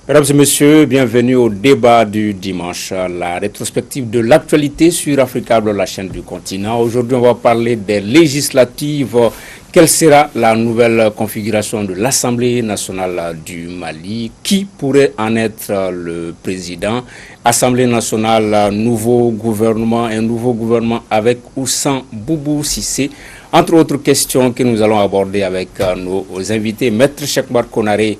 Mesdames et messieurs, bienvenue au débat du dimanche, la rétrospective de l'actualité sur Africable, la chaîne du continent. Aujourd'hui, on va parler des législatives. Quelle sera la nouvelle configuration de l'Assemblée nationale du Mali? Qui pourrait en être le président? Assemblée nationale, nouveau gouvernement, un nouveau gouvernement avec ou sans Boubou Cissé. Entre autres questions que nous allons aborder avec nos invités, Maître Chekmar Konaré,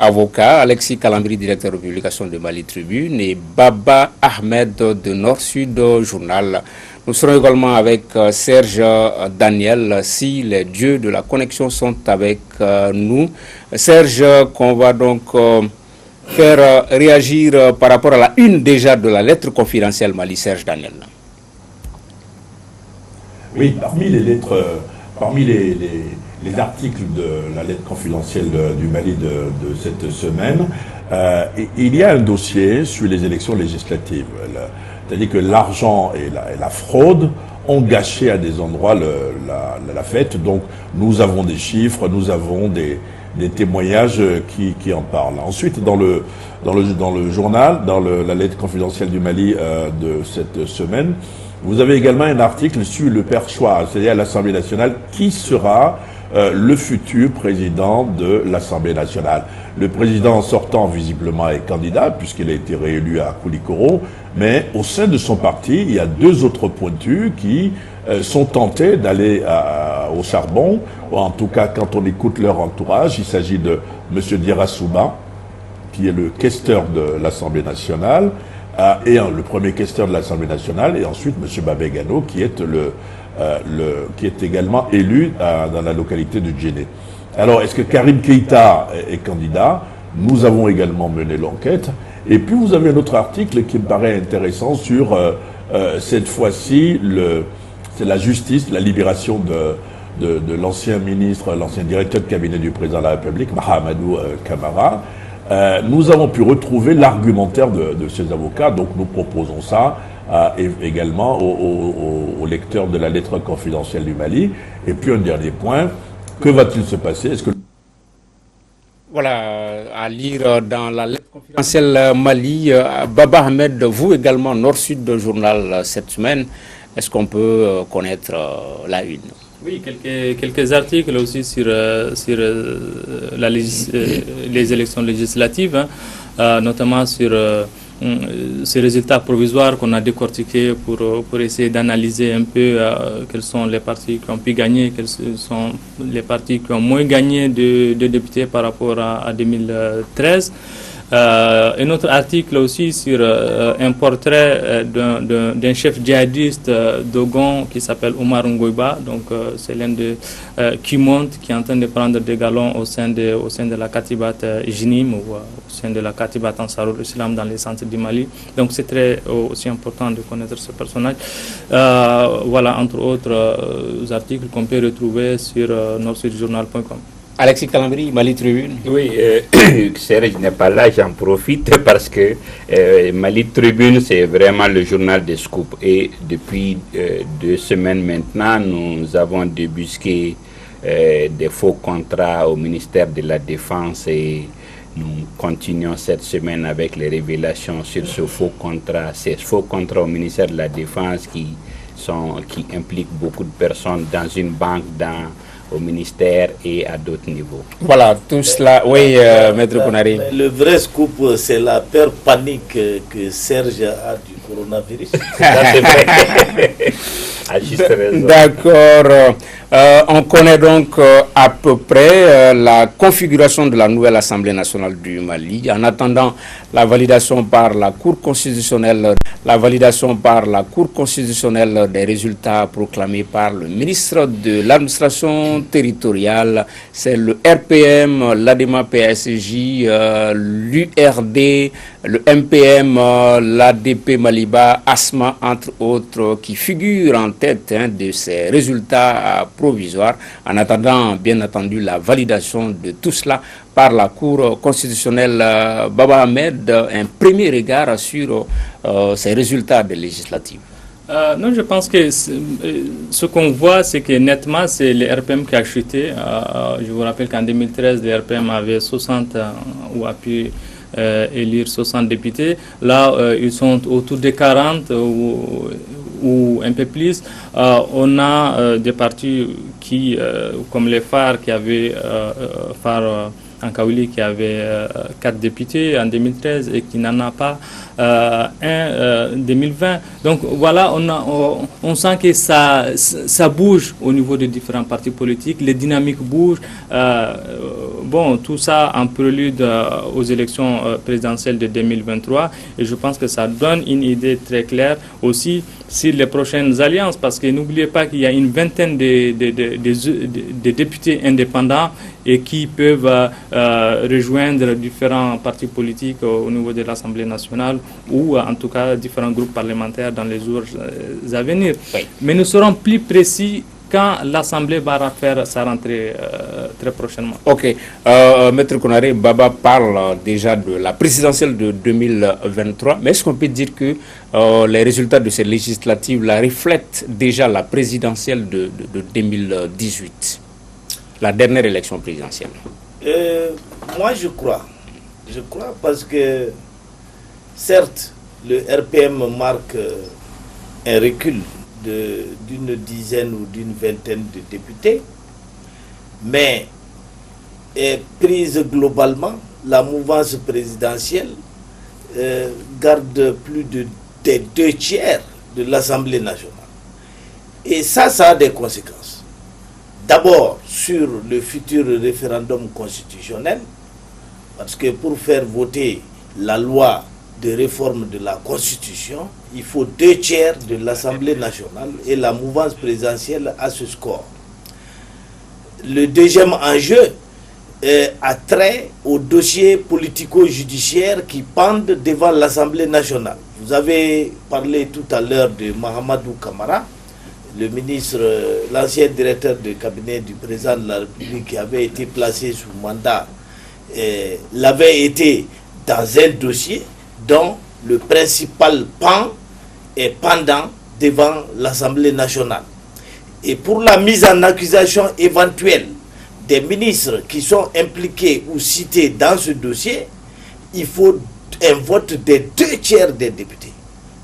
avocat, Alexis Kalambri, directeur de publication de Mali Tribune, et Baba Ahmed de Nord-Sud Journal. Nous serons également avec Serge Daniel, si les dieux de la connexion sont avec nous. Serge, qu'on va donc faire réagir par rapport à la une déjà de la lettre confidentielle Mali. Serge Daniel. Oui, parmi les lettres, parmi les articles de la lettre confidentielle du Mali de cette semaine, il y a un dossier sur les élections législatives. C'est-à-dire que l'argent et la fraude ont gâché à des endroits la fête. Donc nous avons des chiffres, nous avons des témoignages qui en parlent. Ensuite, dans le journal, dans la lettre confidentielle du Mali de cette semaine, vous avez également un article sur le perchoir, c'est-à-dire l'Assemblée nationale, qui sera le futur président de l'Assemblée nationale. Le président sortant, visiblement, est candidat, puisqu'il a été réélu à Koulikoro, mais au sein de son parti, il y a deux autres pointus qui sont tentés d'aller au charbon, ou en tout cas, quand on écoute leur entourage, il s'agit de M. Dirasouba, qui est le questeur de l'Assemblée nationale, et le premier questeur de l'Assemblée nationale, et ensuite M. Babegano, qui est qui est également élu dans la localité de Djenné. Alors, est-ce que Karim Keïta est candidat? Nous avons également mené l'enquête. Et puis, vous avez un autre article qui me paraît intéressant sur, cette fois-ci, c'est la justice, la libération de l'ancien ministre, l'ancien directeur de cabinet du président de la République, Mahamadou Kamara. Nous avons pu retrouver l'argumentaire de ces avocats, donc nous proposons ça également aux lecteurs de la lettre confidentielle du Mali. Et puis un dernier point, que va-t-il se passer? Voilà, à lire dans la lettre confidentielle Mali, Baba Ahmed, vous également, Nord-Sud de Journal cette semaine, est-ce qu'on peut connaître la une? Oui, quelques articles aussi sur les élections législatives, notamment sur ces résultats provisoires qu'on a décortiqués pour essayer d'analyser un peu quels sont les partis qui ont pu gagner, quels sont les partis qui ont moins gagné de députés par rapport à 2013. Un autre article aussi sur un portrait d'un chef djihadiste Dogon qui s'appelle Omar Ngoiba. Donc c'est l'un de qui monte, qui est en train de prendre des galons au sein de la Katibat Jinim ou au sein de la Katibat Ansarul Islam dans les centres du Mali. Donc c'est très aussi important de connaître ce personnage. Voilà, entre autres articles qu'on peut retrouver sur nordsudjournal.com. Alexis Kalambri, Mali Tribune. Oui, Serge n'est pas là, j'en profite parce que Mali Tribune, c'est vraiment le journal des scoops. Et depuis 2 semaines maintenant, nous avons débusqué des faux contrats au ministère de la Défense et nous continuons cette semaine avec les révélations sur ce faux contrat. Ces faux contrats au ministère de la Défense qui impliquent beaucoup de personnes dans une banque, au ministère et à d'autres niveaux. Voilà, tout cela, oui, Maître Konaré. Le vrai scoop, c'est la peur panique que Serge a du coronavirus. D'accord. On connaît donc à peu près la configuration de la nouvelle Assemblée nationale du Mali. En attendant la validation par la Cour constitutionnelle, des résultats proclamés par le ministre de l'administration territoriale, c'est le RPM, l'ADEMA PSJ, l'URD, le MPM, l'ADP Maliba, ASMA, entre autres, qui figurent en tête de ces résultats provisoires, en attendant bien entendu la validation de tout cela par la Cour constitutionnelle. Baba Ahmed, un premier regard sur ces résultats des législatives. Non, je pense que ce qu'on voit, c'est que nettement, c'est le RPM qui a chuté. Je vous rappelle qu'en 2013, le RPM avait 60 ou a pu élire 60 députés. Là, ils sont autour de 40 ou un peu plus. On a des partis qui, comme les Phares, qui avaient en Kaouli, qui avait 4 députés en 2013 et qui n'en a pas un en 2020. Donc voilà, on sent que ça bouge au niveau des différents partis politiques, les dynamiques bougent. Bon, tout ça en prélude aux élections présidentielles de 2023, et je pense que ça donne une idée très claire aussi sur les prochaines alliances, parce que n'oubliez pas qu'il y a une vingtaine de députés indépendants et qui peuvent rejoindre différents partis politiques au niveau de l'Assemblée nationale, ou en tout cas différents groupes parlementaires dans les jours à venir. Oui. Mais nous serons plus précis quand l'Assemblée va faire sa rentrée très prochainement. Ok. Maître Konaré, Baba parle déjà de la présidentielle de 2023, mais est-ce qu'on peut dire que les résultats de ces législatives-là reflètent déjà la présidentielle de 2018, la dernière élection présidentielle? Moi, je crois. Je crois parce que, certes, le RPM marque un recul d'une dizaine ou d'une vingtaine de députés, mais prise globalement, la mouvance présidentielle garde plus des 2/3 de l'Assemblée nationale. Et ça a des conséquences. D'abord, sur le futur référendum constitutionnel, parce que pour faire voter la loi de réforme de la Constitution, il faut 2/3 de l'Assemblée nationale, et la mouvance présidentielle a ce score. Le deuxième enjeu a trait aux dossiers politico-judiciaires qui pendent devant l'Assemblée nationale. Vous avez parlé tout à l'heure de Mahamadou Kamara, le ministre, l'ancien directeur de cabinet du président de la République, qui avait été placé sous mandat, l'avait été dans un dossier dont le principal pan est pendant devant l'Assemblée nationale. Et pour la mise en accusation éventuelle des ministres qui sont impliqués ou cités dans ce dossier, il faut un vote des 2/3 des députés.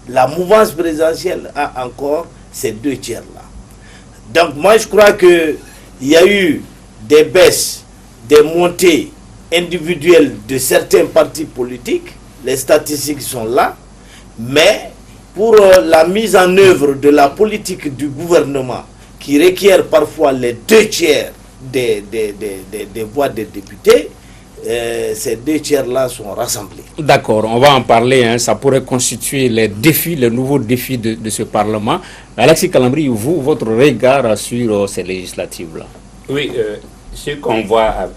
La mouvance présidentielle a encore ces 2/3-là. Donc moi je crois qu'il y a eu des baisses, des montées individuelles de certains partis politiques. Les statistiques sont là, mais pour la mise en œuvre de la politique du gouvernement, qui requiert parfois les 2/3 des voix des députés, ces 2/3-là sont rassemblés. D'accord, on va en parler, hein. Ça pourrait constituer les nouveaux défis de ce Parlement. Alexis Calambri, vous, votre regard sur ces législatives-là? Oui, ce qu'on voit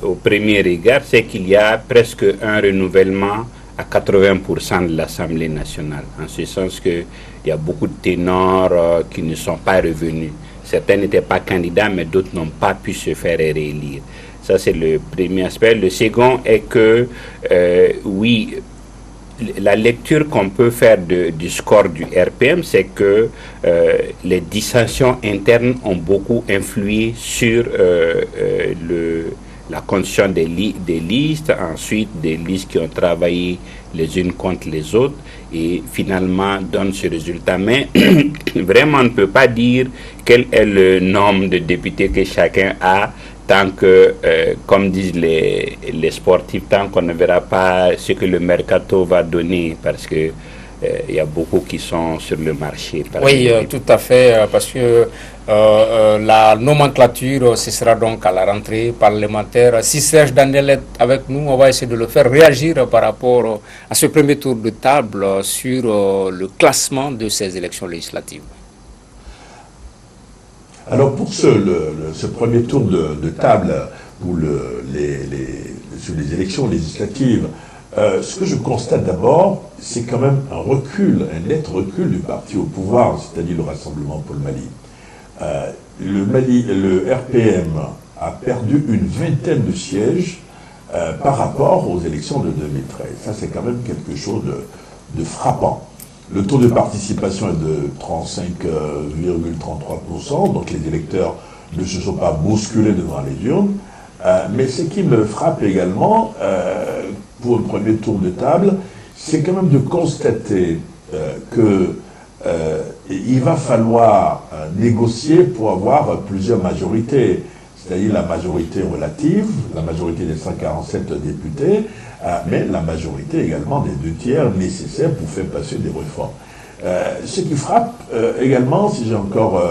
au premier regard, c'est qu'il y a presque un renouvellement à 80% de l'Assemblée nationale, en ce sens qu'il y a beaucoup de ténors qui ne sont pas revenus. Certains n'étaient pas candidats, mais d'autres n'ont pas pu se faire réélire. Ça, c'est le premier aspect. Le second est que, oui, la lecture qu'on peut faire du score du RPM, c'est que les dissensions internes ont beaucoup influé sur la condition des listes, ensuite des listes qui ont travaillé les unes contre les autres, et finalement donnent ce résultat. Mais vraiment, on ne peut pas dire quel est le nombre de députés que chacun a, tant que, comme disent les sportifs, tant qu'on ne verra pas ce que le mercato va donner, parce que il y a beaucoup qui sont sur le marché. Oui, tout à fait, parce que la nomenclature, ce sera donc à la rentrée parlementaire. Si Serge Daniel est avec nous, on va essayer de le faire réagir par rapport à ce premier tour de table sur le classement de ces élections législatives. Alors pour ce premier tour de table pour sur les élections législatives, ce que je constate d'abord, c'est quand même un recul, un net recul du parti au pouvoir, c'est-à-dire le Rassemblement pour le Mali. Le RPM a perdu une vingtaine de sièges par rapport aux élections de 2013. Ça, c'est quand même quelque chose de frappant. Le taux de participation est de 35,33%, donc les électeurs ne se sont pas bousculés devant les urnes. Mais ce qui me frappe également, pour un premier tour de table, c'est quand même de constater qu'il va falloir négocier pour avoir plusieurs majorités, c'est-à-dire la majorité relative, la majorité des 147 députés, mais la majorité également des 2/3 nécessaires pour faire passer des réformes. Ce qui frappe également, si j'ai encore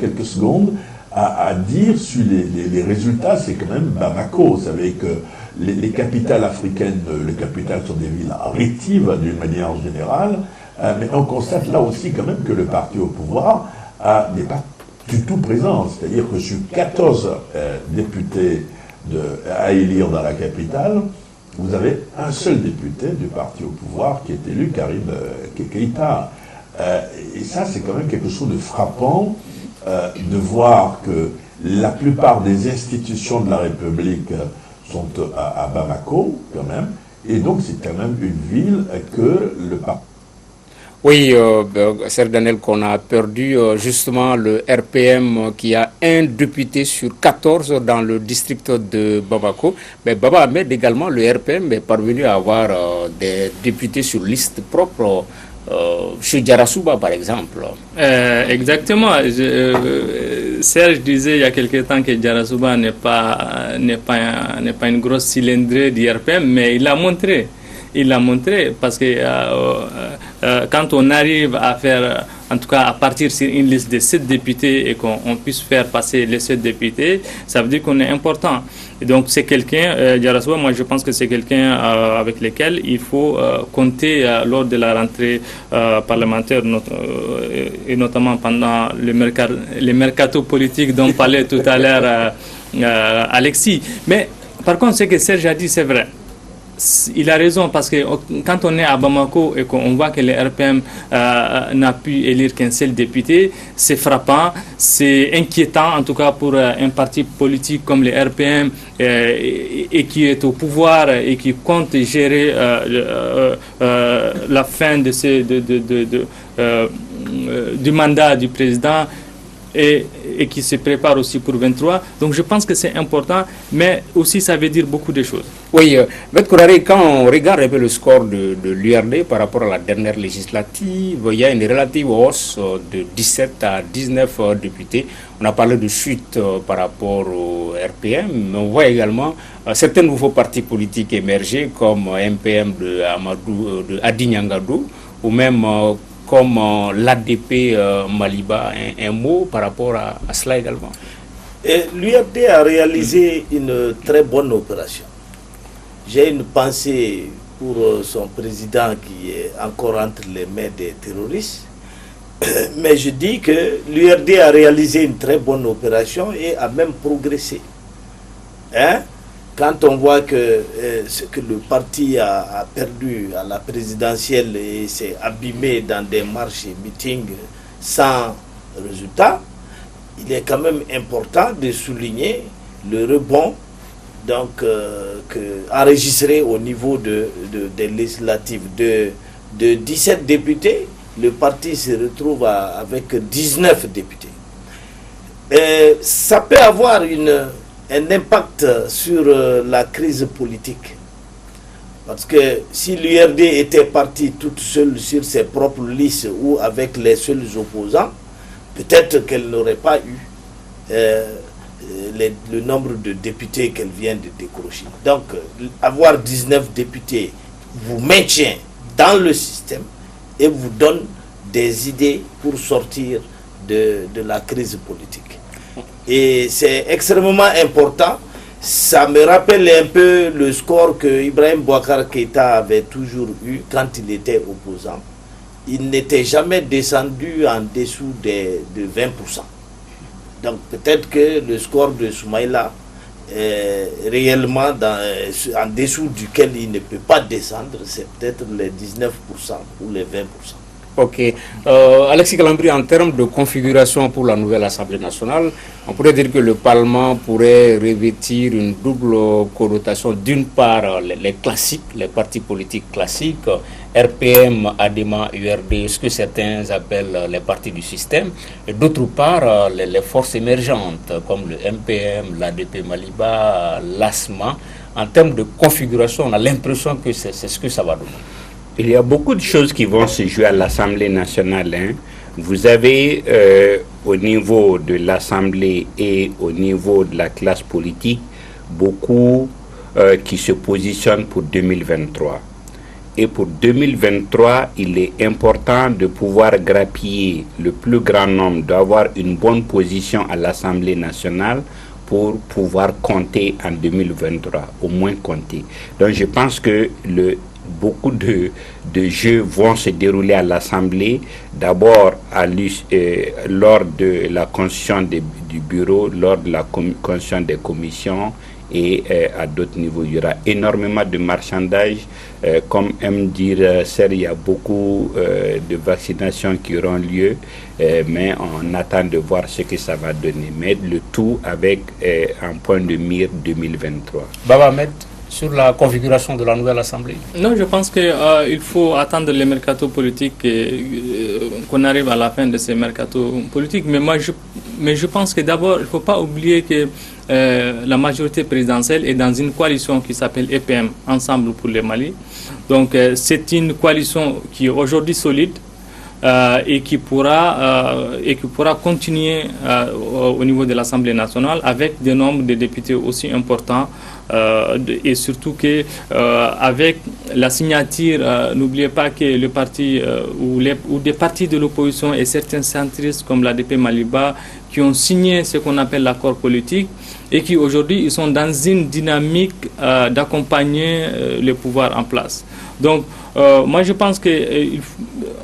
quelques secondes à dire sur les résultats, c'est quand même Bamako. Vous savez que les capitales africaines, les capitales sont des villes rétives d'une manière générale, mais on constate là aussi quand même que le parti au pouvoir n'est pas du tout présent. C'est-à-dire que sur 14 députés à élire dans la capitale, vous avez un seul député du parti au pouvoir qui est élu, Karim Keïta. Et ça, c'est quand même quelque chose de frappant de voir que la plupart des institutions de la République sont à Bamako, quand même. Et donc, c'est quand même une ville que le parti... Oui, Serge Daniel, qu'on a perdu justement le RPM qui a un député sur 14 dans le district de Bamako. Mais Baba Ahmed également, le RPM est parvenu à avoir des députés sur liste propre. Chez Djarasouba, par exemple. Exactement. Serge disait il y a quelque temps que Djarasouba n'est pas une grosse cylindrée du RPM, mais il l'a montré. Il l'a montré parce que quand on arrive à faire, en tout cas à partir sur une liste de 7 députés et qu'on puisse faire passer les 7 députés, ça veut dire qu'on est important. Et donc c'est quelqu'un, Djarasouba, moi je pense que c'est quelqu'un avec lequel il faut compter lors de la rentrée parlementaire et notamment pendant le mercato politique dont parlait tout à l'heure Alexis. Mais par contre, ce que Serge a dit, c'est vrai. Il a raison parce que quand on est à Bamako et qu'on voit que le RPM n'a pu élire qu'un seul député, c'est frappant, c'est inquiétant en tout cas pour un parti politique comme le RPM et qui est au pouvoir et qui compte gérer la fin du mandat du président et qui se prépare aussi pour 23. Donc je pense que c'est important, mais aussi ça veut dire beaucoup de choses. Oui, M. Kourari, quand on regarde un peu le score de l'URD par rapport à la dernière législative, il y a une relative hausse de 17 à 19 députés. On a parlé de chute par rapport au RPM, mais on voit également certains nouveaux partis politiques émerger comme MPM de Adi Nyangadou ou même comme l'ADP Maliba, un mot par rapport à cela également. L'URD a réalisé une très bonne opération. J'ai une pensée pour son président qui est encore entre les mains des terroristes, mais je dis que l'URD a réalisé une très bonne opération et a même progressé. Quand on voit que le parti a perdu à la présidentielle et s'est abîmé dans des marches et meetings sans résultat, il est quand même important de souligner le rebond enregistré au niveau des législatives. De 17 députés, le parti se retrouve avec 19 députés. Ça peut avoir un impact sur la crise politique. Parce que si l'URD était partie toute seule sur ses propres listes ou avec les seuls opposants, peut-être qu'elle n'aurait pas eu le nombre de députés qu'elle vient de décrocher. Donc, avoir 19 députés vous maintient dans le système et vous donne des idées pour sortir de la crise politique. Et c'est extrêmement important. Ça me rappelle un peu le score que Ibrahim Boubacar Keïta avait toujours eu quand il était opposant. Il n'était jamais descendu en dessous de 20%. Donc peut-être que le score de Soumaïla est réellement en dessous duquel il ne peut pas descendre, c'est peut-être les 19% ou les 20%. Ok. Alexis Kalambri, en termes de configuration pour la nouvelle Assemblée nationale, on pourrait dire que le Parlement pourrait revêtir une double connotation. D'une part, les classiques, les partis politiques classiques, RPM, ADEMA, URD, ce que certains appellent les partis du système. Et d'autre part, les forces émergentes, comme le MPM, l'ADP Maliba, l'ASMA, en termes de configuration, on a l'impression que c'est ce que ça va donner. Il y a beaucoup de choses qui vont se jouer à l'Assemblée nationale, hein. Vous avez au niveau de l'Assemblée et au niveau de la classe politique beaucoup qui se positionnent pour 2023. Et pour 2023, il est important de pouvoir grappiller le plus grand nombre, d'avoir une bonne position à l'Assemblée nationale pour pouvoir compter en 2023, au moins compter. Donc je pense que beaucoup de jeux vont se dérouler à l'Assemblée, d'abord lors de la constitution du bureau, lors de la constitution des commissions et à d'autres niveaux. Il y aura énormément de marchandage. Comme aime dire Serre, il y a beaucoup de vaccinations qui auront lieu, mais on attend de voir ce que ça va donner. Mais le tout avec un point de mire 2023. Baba Ahmed, sur la configuration de la nouvelle Assemblée? Non, je pense qu'il faut attendre les mercato politiques, qu'on arrive à la fin de ces mercato politiques. Mais je pense que d'abord, il ne faut pas oublier que la majorité présidentielle est dans une coalition qui s'appelle EPM, Ensemble pour le Mali. Donc c'est une coalition qui est aujourd'hui solide et qui pourra continuer au niveau de l'Assemblée nationale avec des nombres de députés aussi importants. Et surtout que avec la signature, n'oubliez pas que le parti ou des partis de l'opposition et certains centristes comme l'ADP Maliba qui ont signé ce qu'on appelle l'accord politique et qui aujourd'hui ils sont dans une dynamique d'accompagner le pouvoir en place. Donc moi je pense que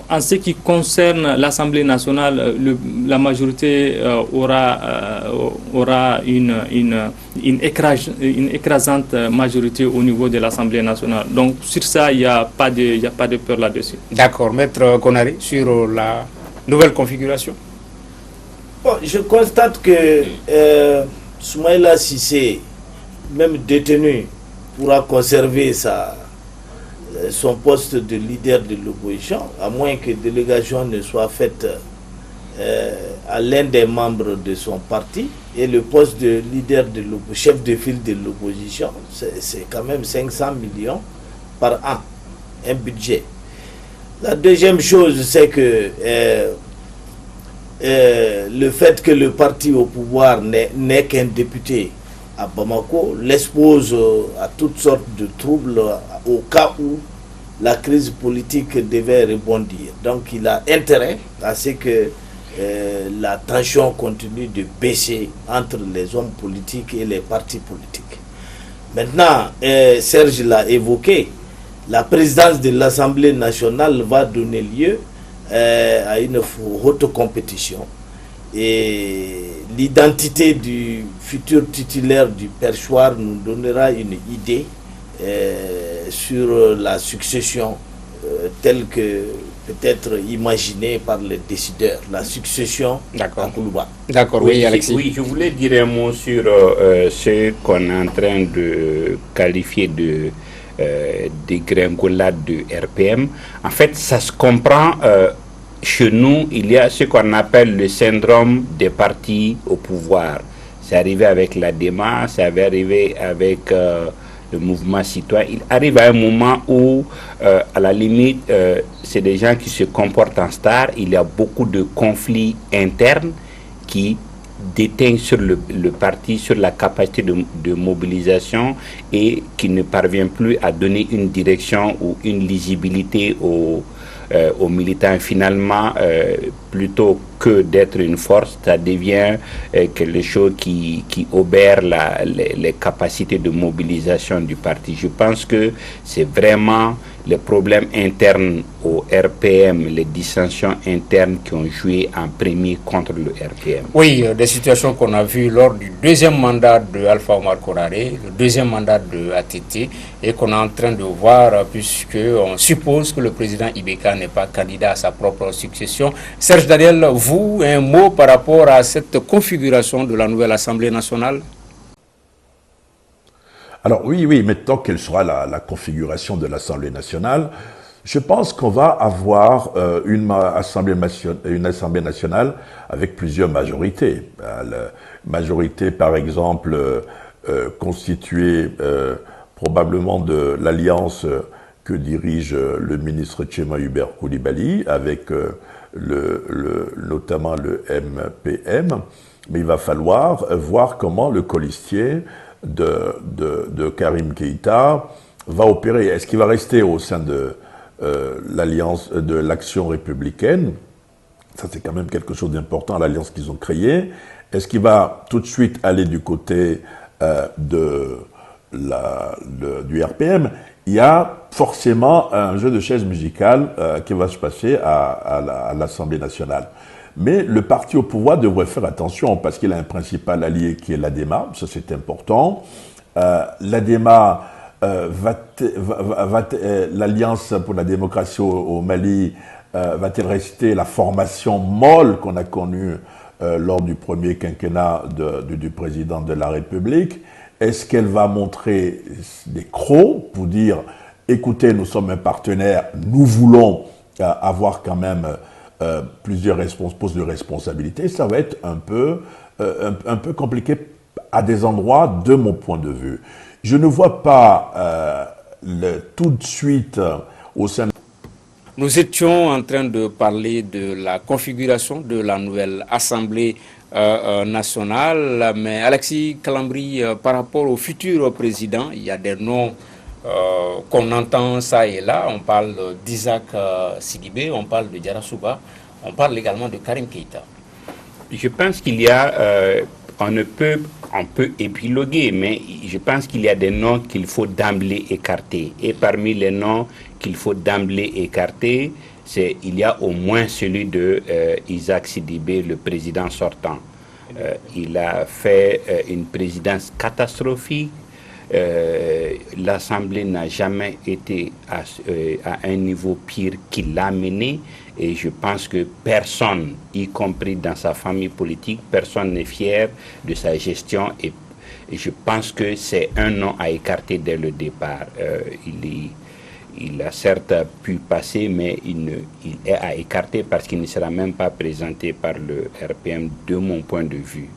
en ce qui concerne l'Assemblée nationale, la majorité aura une écrasante majorité au niveau de l'Assemblée nationale. Donc sur ça, il n'y a pas de peur là-dessus. D'accord. Maître Konaré, sur la nouvelle configuration? Bon, je constate que Soumaïla Cissé, même détenu, pourra conserver son poste de leader de l'opposition, à moins que délégation ne soit faite à l'un des membres de son parti. Et le poste de leader chef de file de l'opposition, c'est quand même 500 millions par an, un budget. La deuxième chose, c'est que le fait que le parti au pouvoir n'ait qu'un député à Bamako l'expose à toutes sortes de troubles au cas où la crise politique devait rebondir. Donc il a intérêt à ce que la tension continue de baisser entre les hommes politiques et les partis politiques. Maintenant, Serge l'a évoqué, la présidence de l'Assemblée nationale va donner lieu à une haute compétition. Et l'identité du futur titulaire du perchoir nous donnera une idée sur la succession telle que peut-être imaginée par les décideurs, la succession à Koulouba. D'accord, oui, Alexis. Oui, je voulais dire un mot sur ce qu'on est en train de qualifier de dégringolade de RPM. En fait, ça se comprend. Chez nous, il y a ce qu'on appelle le syndrome des partis au pouvoir. C'est arrivé avec l'ADEMA, c'est arrivé avec le mouvement citoyen. Il arrive à un moment où, à la limite, c'est des gens qui se comportent en star. Il y a beaucoup de conflits internes qui déteignent sur le parti, sur la capacité de mobilisation et qui ne parvient plus à donner une direction ou une lisibilité aux militants. Finalement, plutôt que d'être une force, ça devient quelque chose qui obère les capacités de mobilisation du parti. Je pense que c'est vraiment les problèmes internes au RPM, les dissensions internes qui ont joué en premier contre le RPM. Oui, des situations qu'on a vues lors du deuxième mandat de Alpha Omar Konaré, le deuxième mandat de ATT, et qu'on est en train de voir, puisqu'on suppose que le président Ibeka n'est pas candidat à sa propre succession. Serge Daniel, vous, un mot par rapport à cette configuration de la nouvelle Assemblée nationale? Alors oui, maintenant quelle sera la configuration de l'Assemblée nationale, je pense qu'on va avoir une assemblée nationale avec plusieurs majorités. La majorité, par exemple, constituée probablement de l'alliance que dirige le ministre Tchema Hubert Koulibaly avec notamment le MPM, mais il va falloir voir comment le colistier de Karim Keïta va opérer. Est-ce qu'il va rester au sein de l'alliance de l'Action républicaine? Ça, c'est quand même quelque chose d'important, l'alliance qu'ils ont créée. Est-ce qu'il va tout de suite aller du côté du RPM? Il y a forcément un jeu de chaises musicales qui va se passer à l'Assemblée nationale. Mais le parti au pouvoir devrait faire attention parce qu'il a un principal allié qui est l'ADEMA, ça c'est important. L'ADEMA, l'Alliance pour la démocratie au Mali, va-t-elle rester la formation molle qu'on a connue lors du premier quinquennat du président de la République? Est-ce qu'elle va montrer des crocs pour dire « écoutez, nous sommes un partenaire, nous voulons avoir quand même plusieurs postes de responsabilité ?» Ça va être un peu compliqué à des endroits de mon point de vue. Je ne vois pas tout de suite au sein de... Nous étions en train de parler de la configuration de la nouvelle Assemblée nationale, mais Alexis Kalambri, par rapport au futur président, il y a des noms qu'on entend ça et là. On parle d'Isaac Sidibé, on parle de Diarra Souba, on parle également de Karim Keïta. Je pense qu'il y a, on peut épiloguer, mais je pense qu'il y a des noms qu'il faut d'emblée écarter. Et parmi les noms qu'il faut d'emblée écarter, il y a au moins celui de Isaac Sidibé, le président sortant. Il a fait une présidence catastrophique. L'Assemblée n'a jamais été à un niveau pire qu'il l'a mené. Et je pense que personne, y compris dans sa famille politique, personne n'est fier de sa gestion. Et je pense que c'est un nom à écarter dès le départ. Il a certes pu passer, mais il est à écarter parce qu'il ne sera même pas présenté par le RPM de mon point de vue.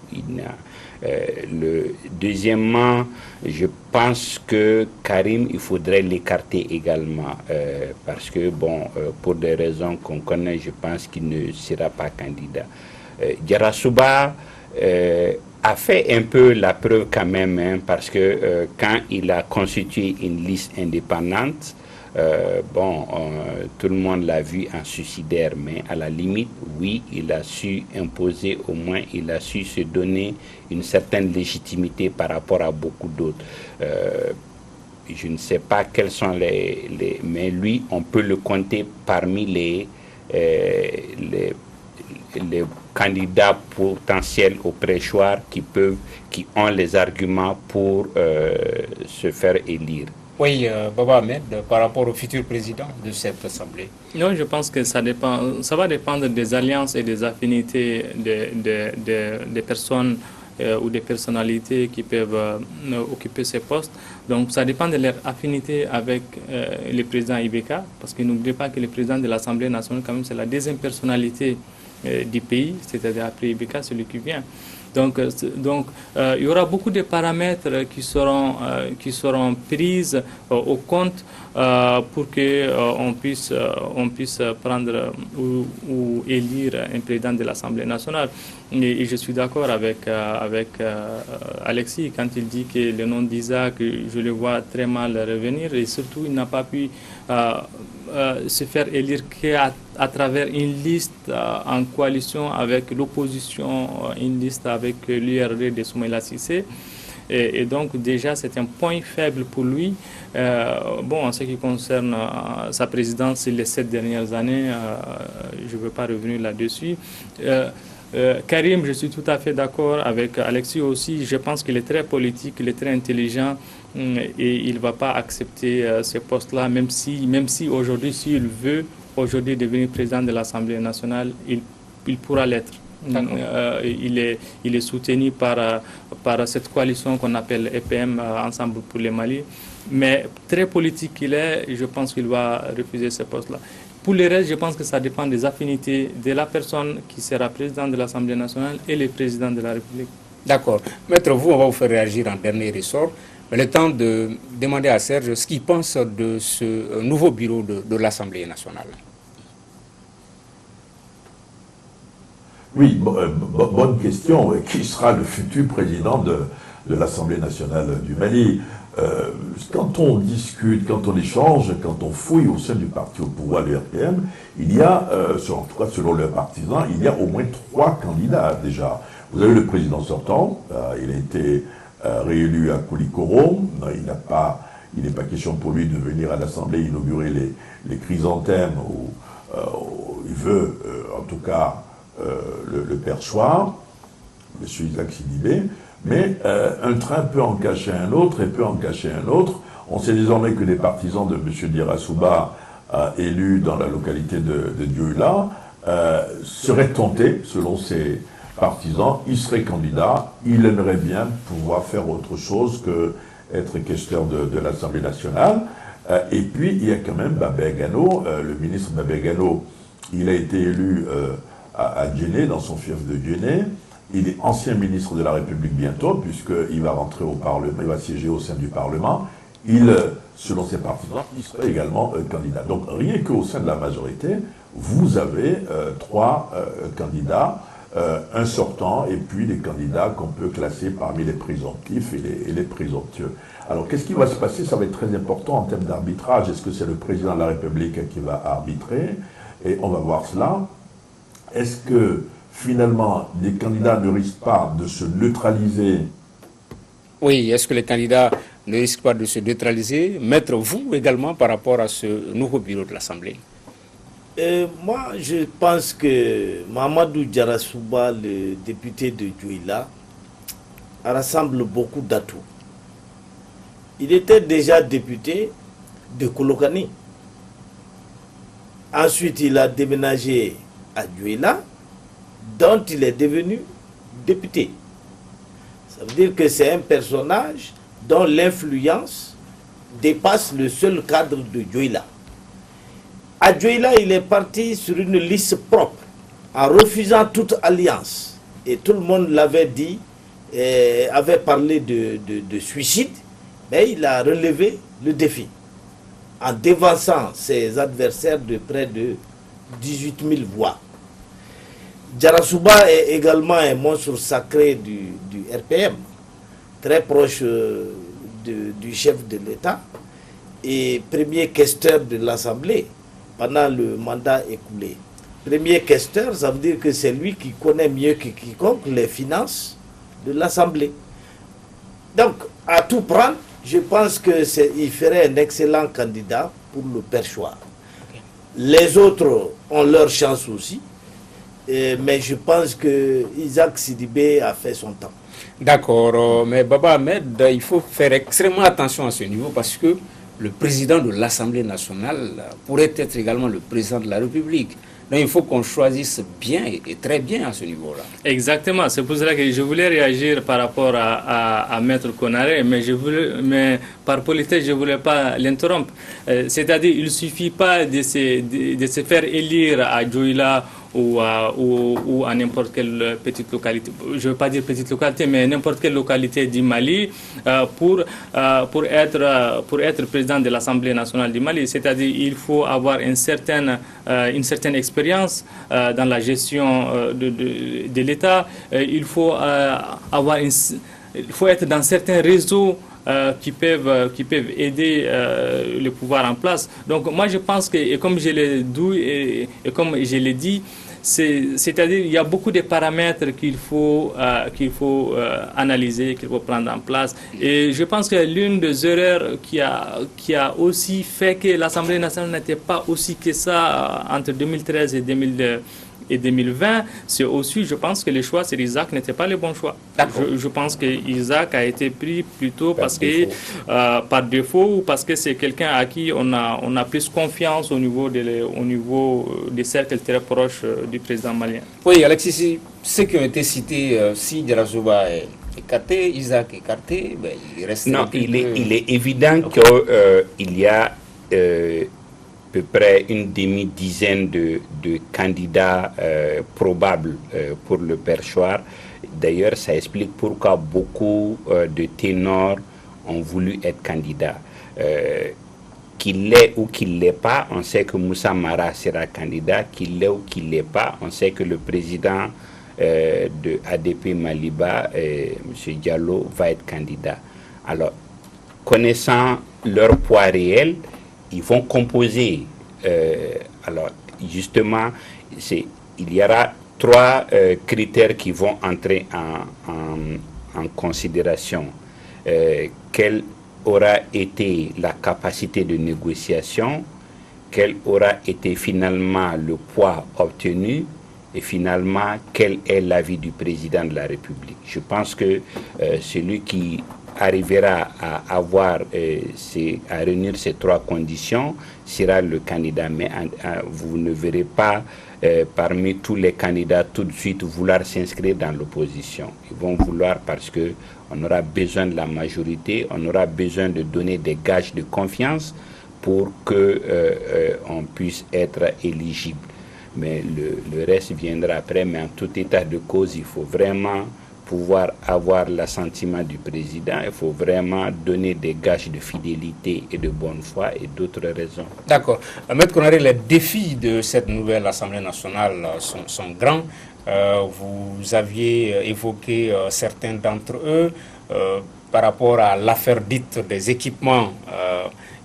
Deuxièmement, je pense que Karim, il faudrait l'écarter également parce que, pour des raisons qu'on connaît, je pense qu'il ne sera pas candidat. Diarra Souba a fait un peu la preuve quand même, parce que quand il a constitué une liste indépendante, tout le monde l'a vu en suicidaire, mais à la limite, oui, il a su imposer, au moins il a su se donner une certaine légitimité par rapport à beaucoup d'autres. Je ne sais pas quels sont mais lui, on peut le compter parmi les candidats potentiels au préchoir qui ont les arguments pour se faire élire. Oui, Baba Ahmed, par rapport au futur président de cette Assemblée. Non, je pense que ça va dépendre des alliances et des affinités des personnes ou des personnalités qui peuvent occuper ces postes. Donc ça dépend de leur affinité avec le président Ibeka, parce que n'oubliez pas que le président de l'Assemblée nationale, quand même, c'est la deuxième personnalité du pays, c'est-à-dire après Ibeka, celui qui vient. Donc, il y aura beaucoup de paramètres qui seront prises au compte pour qu'on puisse prendre ou élire un président de l'Assemblée nationale. Et je suis d'accord avec Alexis quand il dit que le nom d'Isaac, je le vois très mal revenir, et surtout il n'a pas pu se faire élire qu'à travers une liste en coalition avec l'opposition, une liste avec l'URD de Soumaïla Cissé. Et donc déjà c'est un point faible pour lui. En ce qui concerne sa présidence les 7 dernières années, je ne veux pas revenir là-dessus. Karim, je suis tout à fait d'accord avec Alexis aussi. Je pense qu'il est très politique, il est très intelligent et il ne va pas accepter ce poste-là, même si aujourd'hui, s'il veut aujourd'hui devenir président de l'Assemblée nationale, il pourra l'être. Il est soutenu par cette coalition qu'on appelle EPM, Ensemble pour le Mali. Mais très politique qu'il est, je pense qu'il va refuser ce poste-là. Pour le reste, je pense que ça dépend des affinités de la personne qui sera président de l'Assemblée nationale et le président de la République. D'accord. Maître, on va vous faire réagir en dernier ressort. Mais le temps de demander à Serge ce qu'il pense de ce nouveau bureau de l'Assemblée nationale. Oui, bonne question. Qui sera le futur président de l'Assemblée nationale du Mali? Quand on discute, quand on échange, quand on fouille au sein du parti au pouvoir, le RPM, il y a, en tout cas selon leurs partisans, il y a au moins 3 candidats déjà. Vous avez le président sortant, il a été réélu à Koulikoro, il n'est pas question pour lui de venir à l'Assemblée inaugurer les chrysanthèmes, où il veut en tout cas le perchoir, M. Isaac Sidibé, mais un train peut en cacher un autre et peut en cacher un autre. On sait désormais que les partisans de M. Dirasouba, élu dans la localité de Dioula, seraient tentés, selon ses partisans, il serait candidat, il aimerait bien pouvoir faire autre chose que être questeur de l'Assemblée nationale. Et puis, il y a quand même Babé Gano, le ministre Babé Gano, il a été élu à Djenné, dans son fief de Djenné. Il est ancien ministre de la République bientôt, puisqu'il va rentrer au Parlement, il va siéger au sein du Parlement. Selon ses partisans, il serait également candidat. Donc rien qu'au sein de la majorité, vous avez 3 candidats, un sortant et puis des candidats qu'on peut classer parmi les présomptifs et les présomptueux. Alors qu'est-ce qui va se passer? Ça va être très important en termes d'arbitrage. Est-ce que c'est le président de la République qui va arbitrer? Et on va voir cela. Est-ce que finalement les candidats ne risquent pas de se neutraliser? Oui, est-ce que les candidats ne risquent pas de se neutraliser? Maître, vous également par rapport à ce nouveau bureau de l'Assemblée? Moi, je pense que Mamadou Diarasouba, le député de Dioula, rassemble beaucoup d'atouts. Il était déjà député de Kolokani. Ensuite, il a déménagé à Dioula, dont il est devenu député. Ça veut dire que c'est un personnage dont l'influence dépasse le seul cadre de Dioula. À Dioula, il est parti sur une liste propre, en refusant toute alliance. Et tout le monde l'avait dit, avait parlé de suicide, mais il a relevé le défi, en dévançant ses adversaires de près de 18 000 voix. Diarasouba est également un monstre sacré du RPM, très proche du chef de l'État et premier questeur de l'Assemblée pendant le mandat écoulé. Premier questeur, ça veut dire que c'est lui qui connaît mieux que quiconque les finances de l'Assemblée. Donc, à tout prendre, je pense qu'il ferait un excellent candidat pour le perchoir. Les autres ont leur chance aussi, mais je pense que Isaac Sidibé a fait son temps. D'accord, mais Baba Ahmed, il faut faire extrêmement attention à ce niveau parce que le président de l'Assemblée nationale pourrait être également le président de la République. Donc il faut qu'on choisisse bien et très bien à ce niveau-là. Exactement, c'est pour cela que je voulais réagir par rapport à Maître Konaré, mais par politesse, je ne voulais pas l'interrompre. C'est-à-dire qu'il ne suffit pas de se faire élire à Dioula ou à n'importe quelle petite localité, je ne veux pas dire petite localité, mais n'importe quelle localité du Mali pour être président de l'Assemblée nationale du Mali. C'est-à-dire qu'il faut avoir une certaine expérience dans la gestion de l'État. Il faut être dans certains réseaux qui peuvent aider le pouvoir en place. Donc moi je pense que, et comme je l'ai dit, c'est-à-dire il y a beaucoup de paramètres qu'il faut analyser, qu'il faut prendre en place. Et je pense que l'une des erreurs qui a aussi fait que l'Assemblée nationale n'était pas aussi que ça entre 2013 et 2020, c'est aussi, je pense que le choix sur Isaac n'était pas le bon choix. Je pense que Isaac a été pris plutôt par défaut ou parce que c'est quelqu'un à qui on a plus confiance au niveau des cercles très proches du président malien. Oui, Alexis, ceux qui ont été cités, si Diarasouba est écarté, Isaac écarté, ben, il reste... Non, il est évident qu'il y a... à peu près une demi-dizaine de candidats probables pour le perchoir. D'ailleurs, ça explique pourquoi beaucoup de ténors ont voulu être candidats. Qu'il l'ait ou qu'il ne l'ait pas, on sait que Moussa Mara sera candidat. Qu'il l'ait ou qu'il ne l'ait pas, on sait que le président de ADP Maliba, M. Diallo, va être candidat. Alors, connaissant leur poids réel, ils vont composer. Alors, justement, il y aura 3 critères qui vont entrer en considération. Quelle aura été la capacité de négociation, quel aura été finalement le poids obtenu, et finalement, quel est l'avis du président de la République. Je pense que celui qui arrivera à à réunir ces 3 conditions sera le candidat. Mais vous ne verrez pas parmi tous les candidats tout de suite vouloir s'inscrire dans l'opposition. Ils vont vouloir parce qu'on aura besoin de la majorité, on aura besoin de donner des gages de confiance pour qu'on puisse être éligible. Mais le reste viendra après, mais en tout état de cause, il faut vraiment pouvoir avoir l'assentiment du président, il faut vraiment donner des gages de fidélité et de bonne foi et d'autres raisons. D'accord. Maître Konaré, les défis de cette nouvelle Assemblée nationale sont grands. Vous aviez évoqué certains d'entre eux par rapport à l'affaire dite des équipements.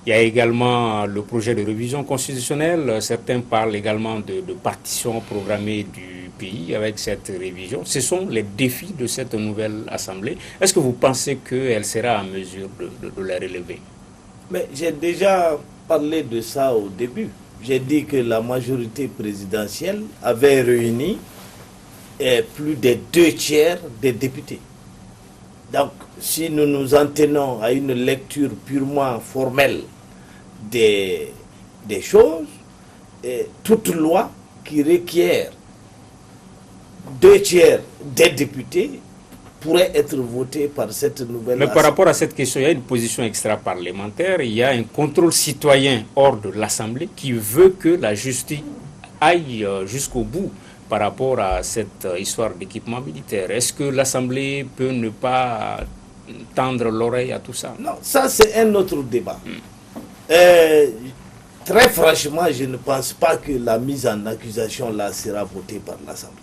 Il y a également le projet de révision constitutionnelle. Certains parlent également de partition programmée du pays avec cette révision. Ce sont les défis de cette nouvelle Assemblée. Est-ce que vous pensez qu'elle sera en mesure de les relever? Mais j'ai déjà parlé de ça au début. J'ai dit que la majorité présidentielle avait réuni plus des 2/3 des députés. Donc, si nous nous en tenons à une lecture purement formelle des choses, toute loi qui requiert 2/3 des députés pourrait être votée par cette nouvelle Mais par rapport à cette question, il y a une position extra-parlementaire, il y a un contrôle citoyen hors de l'Assemblée qui veut que la justice aille jusqu'au bout par rapport à cette histoire d'équipement militaire. Est-ce que l'Assemblée peut ne pas tendre l'oreille à tout ça? Non, ça c'est un autre débat. Très franchement, je ne pense pas que la mise en accusation là sera votée par l'Assemblée.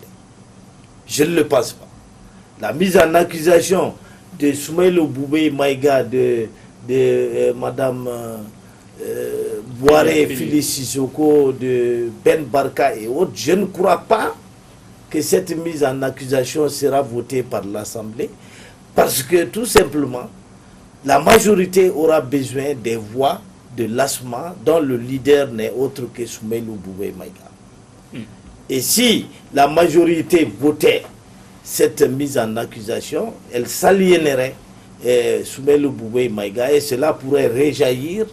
Je ne le pense pas. La mise en accusation de Soumaïlo Boubé Maïga, de Madame Boiré, Fili Sissoko, de Ben Barka et autres, je ne crois pas que cette mise en accusation sera votée par l'Assemblée parce que tout simplement, la majorité aura besoin des voix de l'ASMA dont le leader n'est autre que Soumaïlo Boubé Maïga. Et si la majorité votait cette mise en accusation, elle s'aliénerait Soumaïlo Boubé Maïga et cela pourrait réjaillir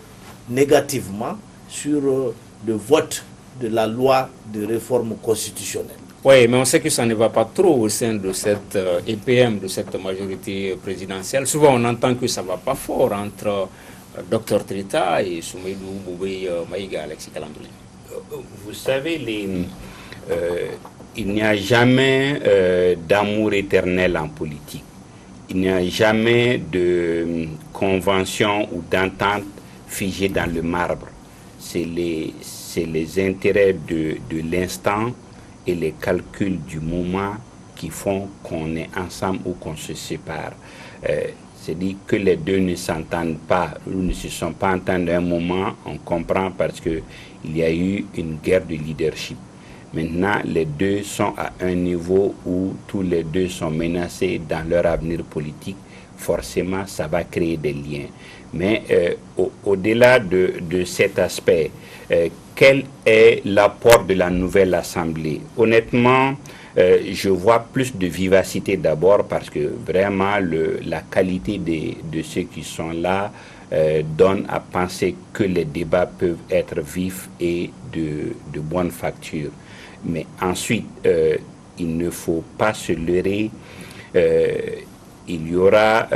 négativement sur le vote de la loi de réforme constitutionnelle. Oui, mais on sait que ça ne va pas trop au sein de cette EPM, de cette majorité présidentielle. Souvent, on entend que ça ne va pas fort entre Dr Trita et Soumaïlo Boubé Maïga, Alexis Calandoué. Vous savez, il n'y a jamais d'amour éternel en politique. Il n'y a jamais de convention ou d'entente figée dans le marbre. C'est les intérêts de l'instant et les calculs du moment qui font qu'on est ensemble ou qu'on se sépare. C'est-à-dire que les deux ne s'entendent pas ou ne se sont pas entendus à un moment, on comprend parce qu'il y a eu une guerre de leadership. Maintenant, les deux sont à un niveau où tous les deux sont menacés dans leur avenir politique. Forcément, ça va créer des liens. Mais au-delà de cet aspect, quel est l'apport de la nouvelle Assemblée? Honnêtement, je vois plus de vivacité d'abord parce que vraiment la qualité de ceux qui sont là donne à penser que les débats peuvent être vifs et de bonne facture. Mais ensuite, il ne faut pas se leurrer. Il y aura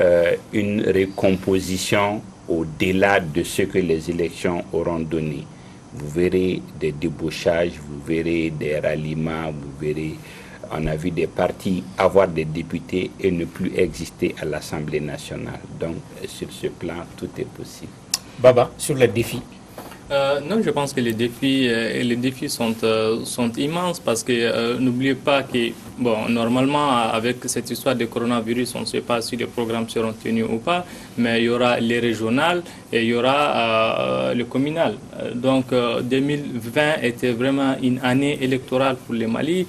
une recomposition au-delà de ce que les élections auront donné. Vous verrez des débauchages, vous verrez des ralliements, vous verrez On a vu des partis avoir des députés et ne plus exister à l'Assemblée nationale. Donc, sur ce plan, tout est possible. Baba, sur les défis. Non, je pense que les défis sont immenses parce que n'oubliez pas que, bon, normalement, avec cette histoire de coronavirus, on ne sait pas si les programmes seront tenus ou pas, mais il y aura les régionales et il y aura le communal. Donc, 2020 était vraiment une année électorale pour le Mali.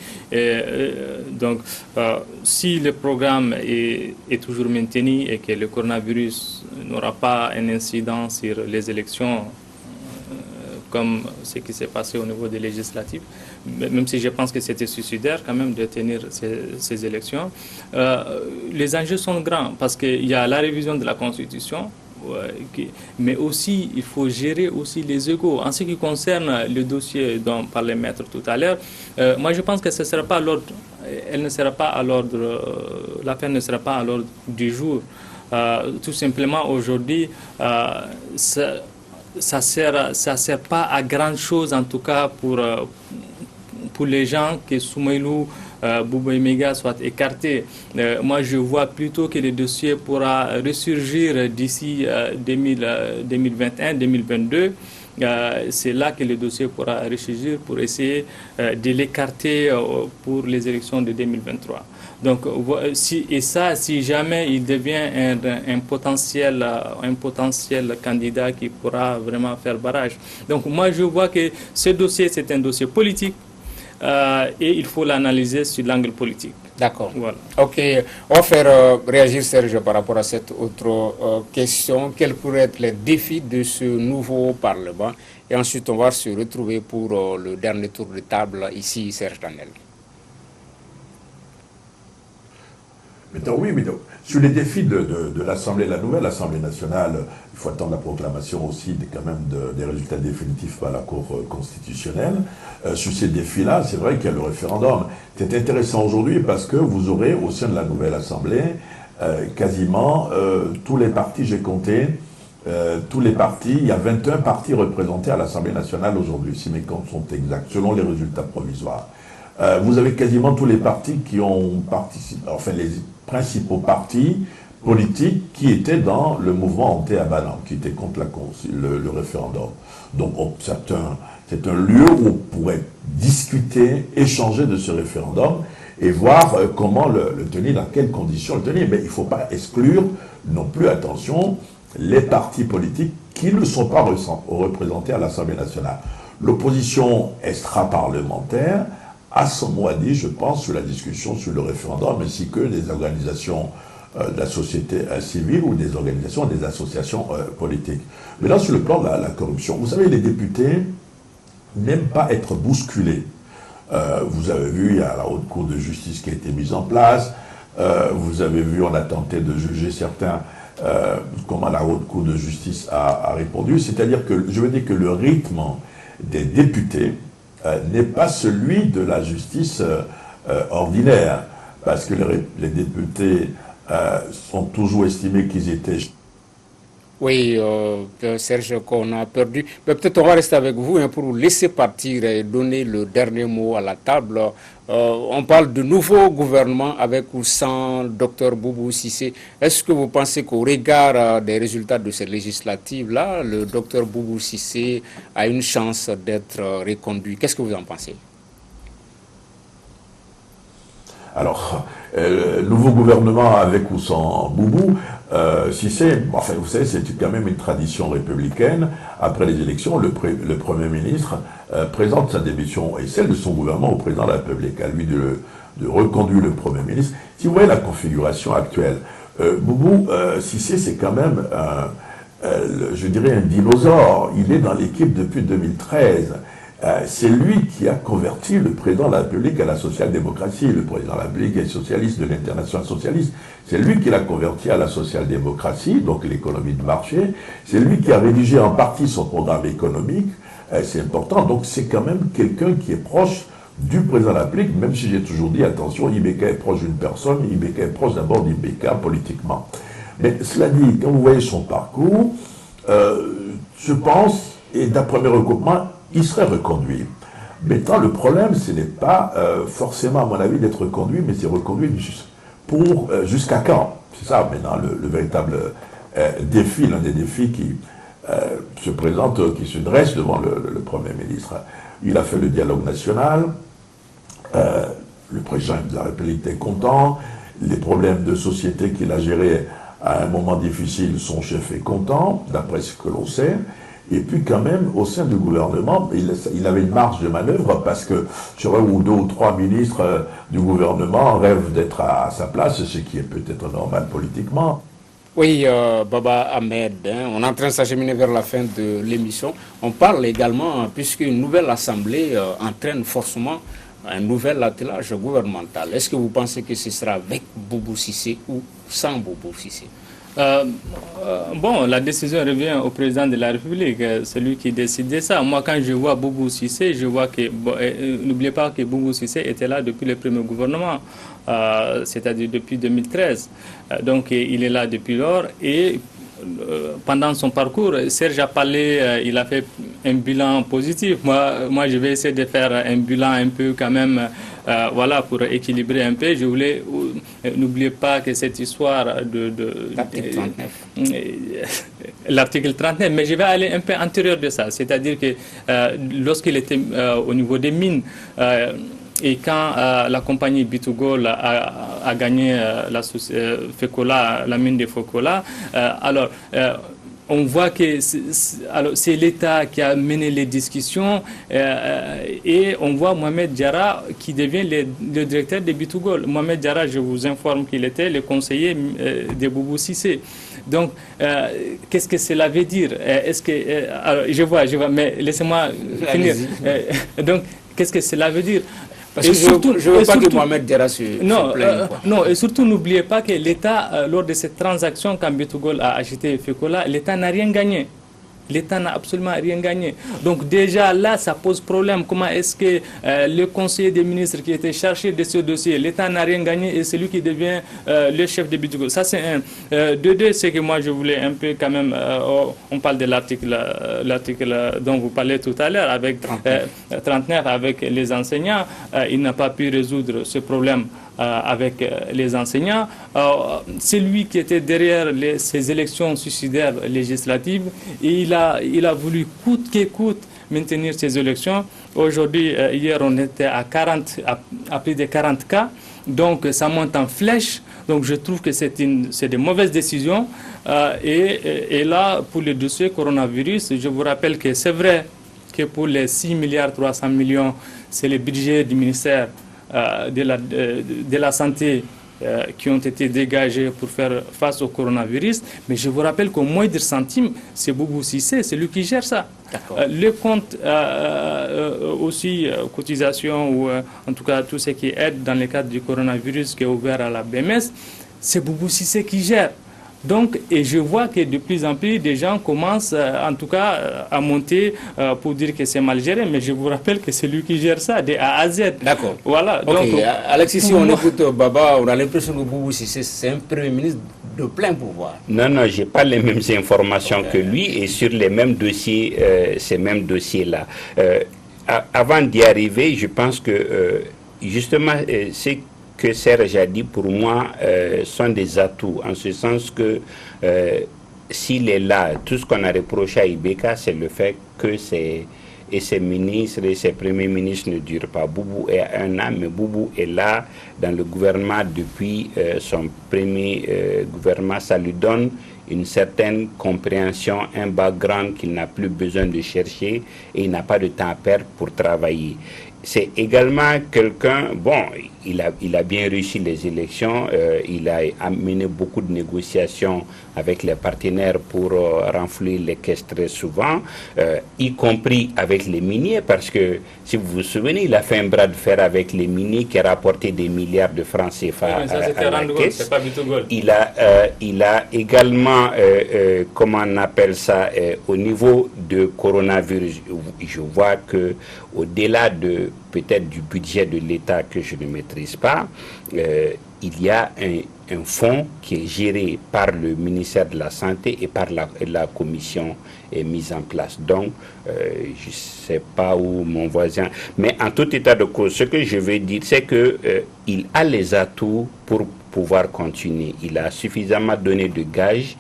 Donc, si le programme est toujours maintenu et que le coronavirus n'aura pas un incident sur les élections, comme ce qui s'est passé au niveau des législatives, même si je pense que c'était suicidaire quand même de tenir ces élections. Les enjeux sont grands parce qu'il y a la révision de la Constitution, mais aussi il faut gérer aussi les égos. En ce qui concerne le dossier dont parlait Maître tout à l'heure, moi je pense que ce sera pas à l'ordre, elle ne sera pas à l'ordre, l'affaire ne sera pas à l'ordre du jour. Tout simplement aujourd'hui, ça sert pas à grand chose en tout cas pour les gens que Soumaïlou, Bouba Mega soient écartés. Moi je vois plutôt que le dossier pourra ressurgir d'ici 2021-2022. C'est là que le dossier pourra ressurgir pour essayer de l'écarter pour les élections de 2023. Donc, si jamais il devient un potentiel candidat qui pourra vraiment faire barrage. Donc, moi, je vois que ce dossier, c'est un dossier politique et il faut l'analyser sur l'angle politique. D'accord. Voilà. Ok, on va faire réagir Serge par rapport à cette autre question. Quels pourraient être les défis de ce nouveau Parlement? Et ensuite, on va se retrouver pour le dernier tour de table ici, Serge Daniel. Oui, mais sur les défis de l'Assemblée, la nouvelle Assemblée nationale, il faut attendre la proclamation aussi des résultats définitifs par la Cour constitutionnelle. Sur ces défis-là, c'est vrai qu'il y a le référendum. C'est intéressant aujourd'hui parce que vous aurez au sein de la nouvelle Assemblée quasiment tous les partis, j'ai compté, tous les partis, il y a 21 partis représentés à l'Assemblée nationale aujourd'hui, si mes comptes sont exacts, selon les résultats provisoires. Vous avez quasiment tous les partis qui ont participé, enfin les principaux partis politiques qui étaient dans le mouvement anti-Abadan, qui était contre le référendum. Donc c'est un lieu où on pourrait discuter, échanger de ce référendum et voir comment le tenir, dans quelles conditions le tenir. Mais il ne faut pas exclure non plus, attention, les partis politiques qui ne sont pas représentés à l'Assemblée nationale. L'opposition extra-parlementaire a son mot à dire, je pense, sur la discussion sur le référendum, ainsi que des organisations de la société civile ou des organisations, des associations politiques. Mais là, sur le plan de la corruption, vous savez, les députés n'aiment pas être bousculés. Vous avez vu, il y a la Haute Cour de justice qui a été mise en place. Vous avez vu, on a tenté de juger certains, comment la Haute Cour de justice a répondu. C'est-à-dire que, je veux dire que le rythme des députés n'est pas celui de la justice ordinaire, parce que les députés sont toujours estimés qu'ils étaient... Oui, Serge, qu'on a perdu. Mais peut-être on va rester avec vous pour vous laisser partir et donner le dernier mot à la table. On parle de nouveau gouvernement avec ou sans Dr Boubou Cissé. Est-ce que vous pensez qu'au regard des résultats de ces législatives-là, le Dr Boubou Cissé a une chance d'être reconduit? Qu'est-ce que vous en pensez? Alors, nouveau gouvernement avec ou sans Boubou, Cissé, enfin, vous savez, c'est quand même une tradition républicaine. Après les élections, le Premier ministre présente sa démission et celle de son gouvernement au président de la République, à lui de reconduire le Premier ministre. Si vous voyez la configuration actuelle, Boubou Cissé, c'est quand même, je dirais, un dinosaure. Il est dans l'équipe depuis 2013. C'est lui qui a converti le président de la République à la social-démocratie. Le président de la République est socialiste de l'international socialiste. C'est lui qui l'a converti à la social-démocratie, donc l'économie de marché. C'est lui qui a rédigé en partie son programme économique. C'est important. Donc c'est quand même quelqu'un qui est proche du président de la République, même si j'ai toujours dit, attention, Ibeka est proche d'une personne, Ibeka est proche d'abord d'Ibeka politiquement. Mais cela dit, quand vous voyez son parcours, je pense, et d'après mes recoupements, il serait reconduit. Maintenant, le problème, ce n'est pas forcément, à mon avis, d'être reconduit, mais c'est reconduit jusqu'à quand? C'est ça maintenant le véritable défi, l'un des défis qui se présente, qui se dresse devant le Premier ministre. Il a fait le dialogue national, le président de la République est content, les problèmes de société qu'il a gérés à un moment difficile, son chef est content, d'après ce que l'on sait. Et puis quand même, au sein du gouvernement, il avait une marge de manœuvre parce que sur un ou deux ou trois ministres du gouvernement rêvent d'être à sa place, ce qui est peut-être normal politiquement. Oui, Baba Ahmed, on est en train de s'acheminer vers la fin de l'émission. On parle également, puisqu'une nouvelle assemblée entraîne forcément un nouvel attelage gouvernemental. Est-ce que vous pensez que ce sera avec Boubou Cissé ou sans Boubou Cissé? Bon, la décision revient au président de la République, celui qui décide ça. Moi, quand je vois Boubou Cissé, je vois que... n'oubliez pas que Boubou Cissé était là depuis le premier gouvernement, c'est-à-dire depuis 2013. Donc, il est là depuis lors et... pendant son parcours, Serge a parlé, il a fait un bilan positif. Moi, je vais essayer de faire un bilan un peu quand même, voilà, pour équilibrer un peu. Je voulais, n'oubliez pas que cette histoire de l'article 39. L'article 39, mais je vais aller un peu antérieur de ça. C'est-à-dire que lorsqu'il était au niveau des mines, et quand la compagnie Bitugol a gagné Fekola, la mine de Fekola, alors on voit que c'est l'État qui a mené les discussions et on voit Mohamed Diarra qui devient le directeur de Bitugol. Mohamed Diarra, je vous informe qu'il était le conseiller de Boubou Cissé. Donc, qu'est-ce que cela veut dire? Est-ce que, alors, je vois, mais laissez-moi finir. Donc, qu'est-ce que cela veut dire? Parce que surtout, je ne veux pas que Mohamed Diarra se plaigne. Non, et surtout, n'oubliez pas que l'État, lors de cette transaction, quand Bitugol a acheté Fekola, l'État n'a rien gagné. L'État n'a absolument rien gagné. Donc déjà là, ça pose problème. Comment est-ce que le conseiller des ministres qui était chargé de ce dossier, l'État n'a rien gagné et c'est lui qui devient le chef de Bitugol? Ça c'est un. De deux, c'est que moi je voulais un peu quand même, on parle de l'article dont vous parlez tout à l'heure, avec 39 avec les enseignants. Il n'a pas pu résoudre ce problème avec les enseignants. C'est lui qui était derrière ces élections suicidaires législatives et il a voulu coûte que coûte maintenir ces élections. Aujourd'hui, hier, on était à plus de 40 cas, donc ça monte en flèche. Donc je trouve que c'est des mauvaises décisions. Et là, pour le dossier coronavirus, je vous rappelle que c'est vrai que pour les 6 milliards 300 millions, c'est le budget du ministère de la santé qui ont été dégagés pour faire face au coronavirus. Mais je vous rappelle qu'au moindre centime, c'est Boubou Cissé, c'est lui qui gère ça. Le compte aussi, cotisation ou en tout cas tout ce qui aide dans le cadre du coronavirus qui est ouvert à la BMS, c'est Boubou Cissé qui gère. Donc, et je vois que de plus en plus, des gens commencent, en tout cas, à monter pour dire que c'est mal géré. Mais je vous rappelle que c'est lui qui gère ça, de A à Z. D'accord. Voilà. Okay. Donc, Alexis, si on écoute Baba, on a l'impression que Boubou Cissé, c'est un premier ministre de plein pouvoir. Non, je n'ai pas les mêmes informations que lui et sur les mêmes dossiers, ces mêmes dossiers-là. Avant d'y arriver, je pense que, justement, c'est que Serge a dit, pour moi, sont des atouts, en ce sens que s'il est là, tout ce qu'on a reproché à Ibeka, c'est le fait que ses ministres et ses premiers ministres ne durent pas. Boubou est un an, mais Boubou est là dans le gouvernement depuis son premier gouvernement. Ça lui donne une certaine compréhension, un background qu'il n'a plus besoin de chercher et il n'a pas de temps à perdre pour travailler. C'est également quelqu'un, bon, il a bien réussi les élections, il a amené beaucoup de négociations avec les partenaires pour renflouer les caisses très souvent, y compris avec les miniers, parce que, si vous vous souvenez, il a fait un bras de fer avec les miniers qui a rapporté des milliards de francs CFA à la caisse. Il a également, comment on appelle ça, au niveau de coronavirus, je vois que au-delà peut-être du budget de l'État que je ne maîtrise pas, il y a un fonds qui est géré par le ministère de la Santé et par la commission mise en place. Donc, je ne sais pas où mon voisin... Mais en tout état de cause, ce que je veux dire, c'est qu'il a les atouts pour pouvoir continuer. Il a suffisamment donné de gages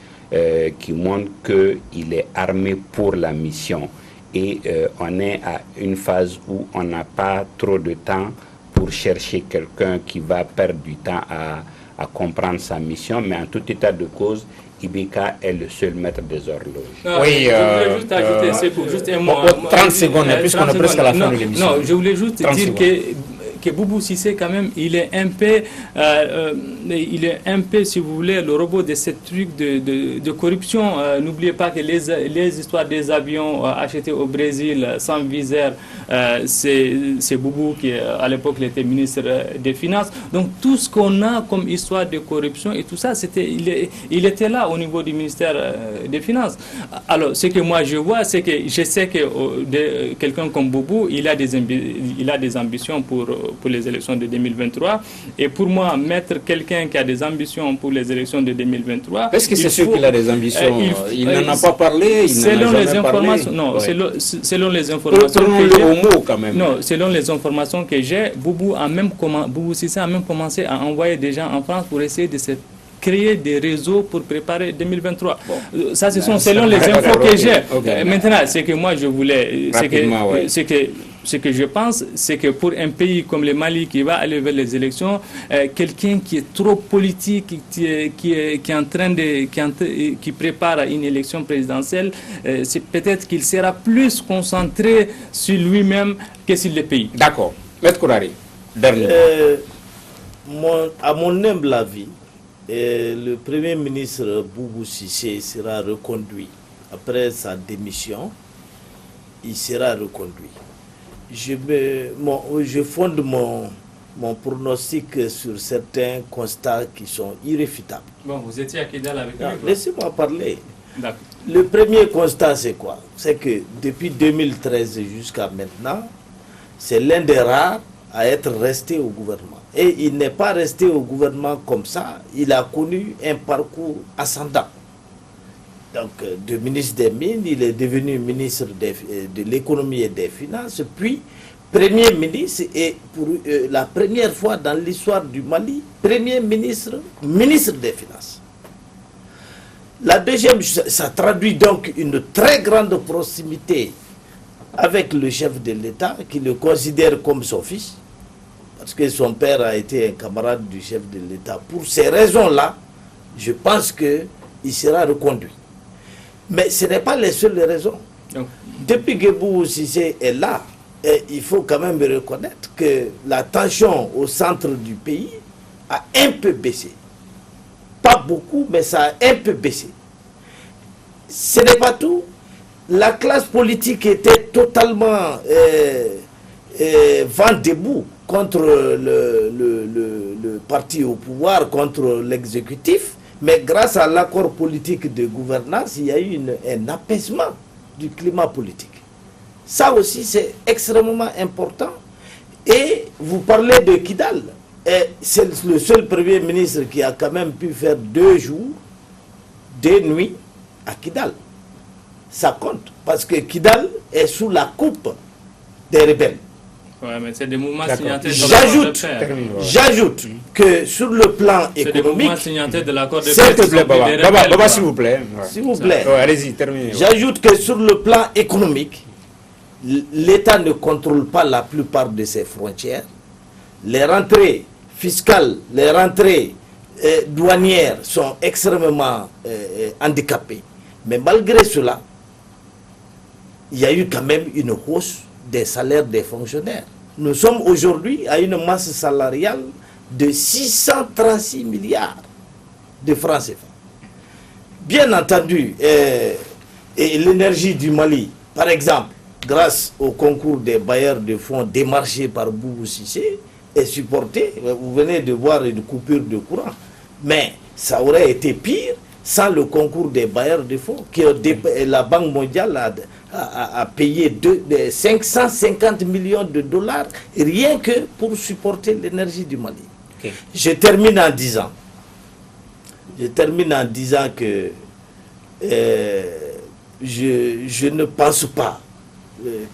qui montrent qu'il est armé pour la mission. Et on est à une phase où on n'a pas trop de temps pour chercher quelqu'un qui va perdre du temps à comprendre sa mission, mais en tout état de cause, Ibeka est le seul maître des horloges. Oui, je voulais juste ajouter, c'est pour juste un mot. 30 secondes, puisqu'on est presque à la fin de l'émission. Non, je voulais juste dire que Boubou Cissé, quand même, il est un peu, si vous voulez, le robot de ce truc de corruption. N'oubliez pas que les histoires des avions achetés au Brésil sans viseur, c'est Boubou qui, à l'époque, il était ministre des Finances. Donc, tout ce qu'on a comme histoire de corruption et tout ça, il était là au niveau du ministère des Finances. Alors, ce que moi je vois, c'est que je sais que quelqu'un comme Boubou, il a des ambitions pour les élections de 2023. Et pour moi, mettre quelqu'un qui a des ambitions pour les élections de 2023... Est-ce que c'est sûr qu'il a des ambitions? Il n'en a pas parlé, selon les informations, non, ouais. selon les informations que j'ai, non, selon les informations que j'ai, Boubou Cissé a même commencé à envoyer des gens en France pour essayer de se créer des réseaux pour préparer 2023. Bon. Ça, ce sont selon les infos que j'ai. Okay. Maintenant, ce que moi je voulais, ce que je pense, c'est que pour un pays comme le Mali qui va aller vers les élections, quelqu'un qui est trop politique, qui est en train qui prépare une élection présidentielle, c'est peut-être qu'il sera plus concentré sur lui-même que sur le pays. D'accord. Maître Kourari, dernier. À mon humble avis, le Premier ministre Boubou Cissé sera reconduit. Après sa démission, il sera reconduit. Je fonde mon pronostic sur certains constats qui sont irréfutables. Bon, vous étiez à Kidal avec lui. Laissez-moi parler. Le premier constat, c'est quoi? C'est que depuis 2013 jusqu'à maintenant, c'est l'un des rares à être resté au gouvernement. Et il n'est pas resté au gouvernement comme ça. Il a connu un parcours ascendant. Donc, de ministre des Mines, il est devenu ministre de l'économie et des finances, puis Premier ministre, et pour la première fois dans l'histoire du Mali, Premier ministre, ministre des Finances. La deuxième, ça traduit donc une très grande proximité avec le chef de l'État, qui le considère comme son fils, parce que son père a été un camarade du chef de l'État. Pour ces raisons-là, je pense qu'il sera reconduit. Mais ce n'est pas les seules raisons. Depuis que Boubou Cissé est là, il faut quand même reconnaître que la tension au centre du pays a un peu baissé. Pas beaucoup, mais ça a un peu baissé. Ce n'est pas tout. La classe politique était totalement vent debout contre le parti au pouvoir, contre l'exécutif. Mais grâce à l'accord politique de gouvernance, il y a eu un apaisement du climat politique. Ça aussi, c'est extrêmement important. Et vous parlez de Kidal. C'est le seul Premier ministre qui a quand même pu faire 2 jours, 2 nuits à Kidal. Ça compte, parce que Kidal est sous la coupe des rebelles. Ouais, mais c'est des mouvements signataires. J'ajoute que sur le plan économique, de l'accord de Baba, s'il vous plaît. S'il vous plaît. Allez-y, terminez. J'ajoute que sur le plan économique, l'État ne contrôle pas la plupart de ses frontières. Les rentrées fiscales, les rentrées douanières sont extrêmement handicapées. Mais malgré cela, il y a eu quand même une hausse des salaires des fonctionnaires. Nous sommes aujourd'hui à une masse salariale de 636 milliards de francs CFA. Bien entendu, et l'énergie du Mali, par exemple, grâce au concours des bailleurs de fonds démarchés par Boubou Cissé, est supportée. Vous venez de voir une coupure de courant. Mais ça aurait été pire sans le concours des bailleurs de fonds, la Banque mondiale a payé 550 millions de dollars rien que pour supporter l'énergie du Mali. Okay. Je termine en disant Je termine en disant que je ne pense pas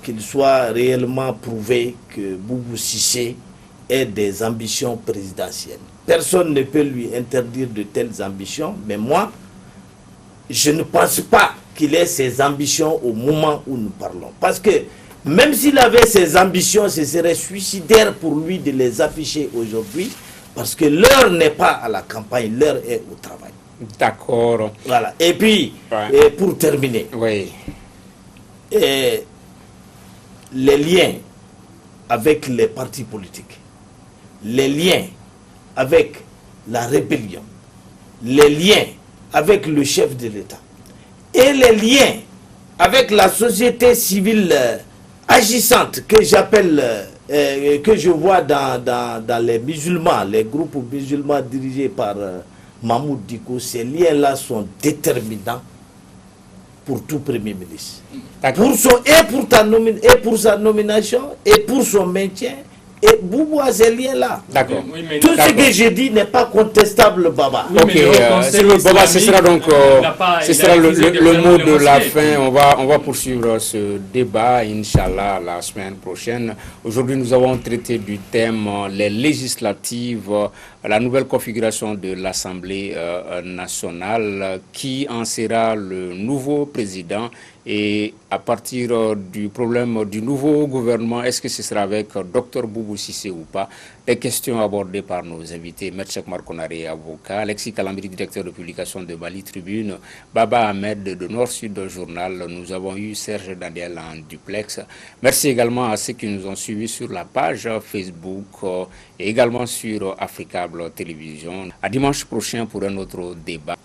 qu'il soit réellement prouvé que Boubou Cissé ait des ambitions présidentielles. Personne ne peut lui interdire de telles ambitions, mais moi, je ne pense pas qu'il ait ces ambitions au moment où nous parlons. Parce que même s'il avait ces ambitions, ce serait suicidaire pour lui de les afficher aujourd'hui, parce que l'heure n'est pas à la campagne, l'heure est au travail. D'accord. Voilà. Et puis, Ouais. et pour terminer, Oui. les liens avec les partis politiques, les liens avec la rébellion, les liens avec le chef de l'État et les liens avec la société civile agissante que j'appelle, que je vois dans les musulmans, les groupes musulmans dirigés par Mahmoud Diko, ces liens-là sont déterminants pour tout Premier ministre. Pour sa nomination et pour son maintien. Et Boubou a ces liens-là. D'accord. Tout ce que j'ai dit n'est pas contestable, Baba. Oui, Ok, Baba, ce sera donc le mot de la fin. On va poursuivre ce débat, Inch'Allah, la semaine prochaine. Aujourd'hui, nous avons traité du thème les législatives, la nouvelle configuration de l'Assemblée nationale, qui en sera le nouveau président. Et à partir du problème du nouveau gouvernement, est-ce que ce sera avec Dr Boubou Cissé ou pas? Les questions abordées par nos invités, M. Cheikh Konaré, avocat, Alexis Kalambri, directeur de publication de Mali Tribune, Baba Ahmed de Nord-Sud Journal, nous avons eu Serge Daniel en duplex. Merci également à ceux qui nous ont suivis sur la page Facebook et également sur Africable Télévision. À dimanche prochain pour un autre débat.